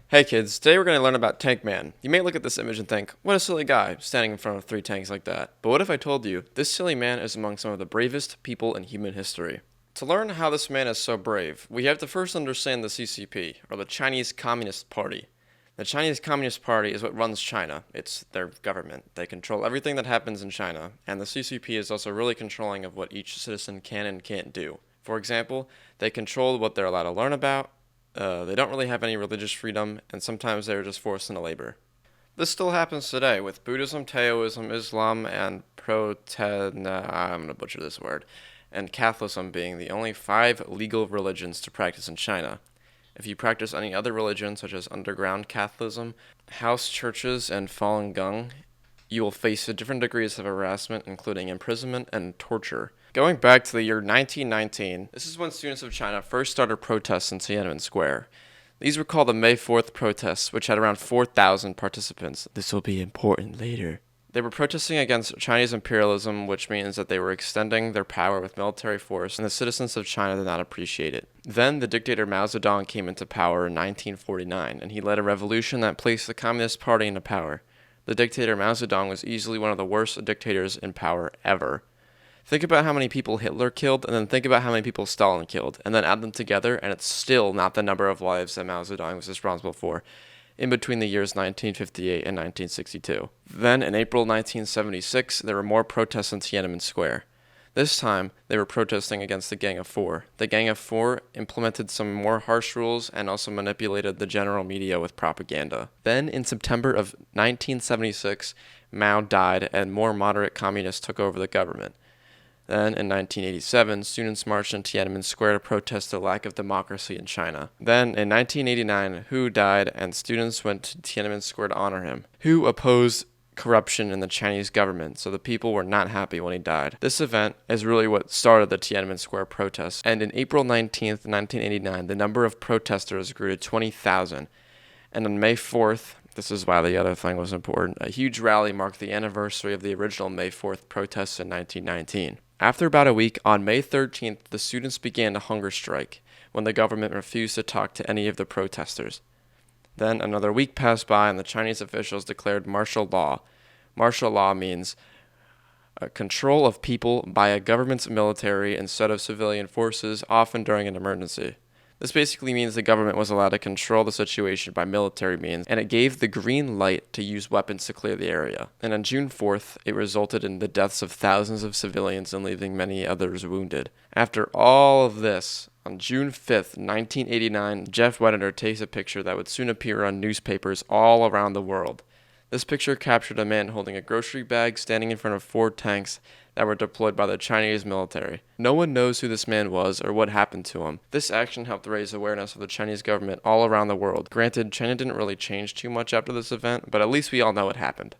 Hey kids, today we're going to learn about Tank Man. You may look at this image and think, what a silly guy, standing in front of three tanks like that. But what if I told you, this silly man is among some of the bravest people in human history? To learn how this man is so brave, we have to first understand the CCP, or the Chinese Communist Party. The Chinese Communist Party is what runs China. It's their government. They control everything that happens in China, and the CCP is also really controlling of what each citizen can and can't do. For example, they control what they're allowed to learn about. They don't really have any religious freedom, and sometimes they're just forced into labor. This still happens today with Buddhism, Taoism, Islam, and I'm going to butcher this word, and Catholicism being the only five legal religions to practice in China. If you practice any other religion, such as underground Catholicism, house churches, and Falun Gong, you will face different degrees of harassment, including imprisonment and torture. Going back to the year 1919, this is when students of China first started protests in Tiananmen Square. These were called the May 4th protests, which had around 4,000 participants. This will be important later. They were protesting against Chinese imperialism, which means that they were extending their power with military force, and the citizens of China did not appreciate it. Then the dictator Mao Zedong came into power in 1949, and he led a revolution that placed the Communist Party into power. The dictator Mao Zedong was easily one of the worst dictators in power ever. Think about how many people Hitler killed, and then think about how many people Stalin killed, and then add them together, and it's still not the number of lives that Mao Zedong was responsible for in between the years 1958 and 1962. Then, in April 1976, there were more protests in Tiananmen Square. This time, they were protesting against the Gang of Four. The Gang of Four implemented some more harsh rules and also manipulated the general media with propaganda. Then, in September of 1976, Mao died and more moderate communists took over the government. Then, in 1987, students marched in Tiananmen Square to protest the lack of democracy in China. Then, in 1989, Hu died, and students went to Tiananmen Square to honor him. Hu opposed corruption in the Chinese government, so the people were not happy when he died. This event is really what started the Tiananmen Square protests, and in April 19th, 1989, the number of protesters grew to 20,000. And on May 4th, this is why the other thing was important, a huge rally marked the anniversary of the original May 4th protests in 1919. After about a week, on May 13th, the students began a hunger strike when the government refused to talk to any of the protesters. Then another week passed by and the Chinese officials declared martial law. Martial law means control of people by a government's military instead of civilian forces, often during an emergency. This basically means the government was allowed to control the situation by military means, and it gave the green light to use weapons to clear the area. And on June 4th, it resulted in the deaths of thousands of civilians and leaving many others wounded. After all of this, on June 5th, 1989, Jeff Wedener takes a picture that would soon appear on newspapers all around the world. This picture captured a man holding a grocery bag standing in front of four tanks that were deployed by the Chinese military. No one knows who this man was or what happened to him. This action helped raise awareness of the Chinese government all around the world. Granted, China didn't really change too much after this event, but at least we all know it happened.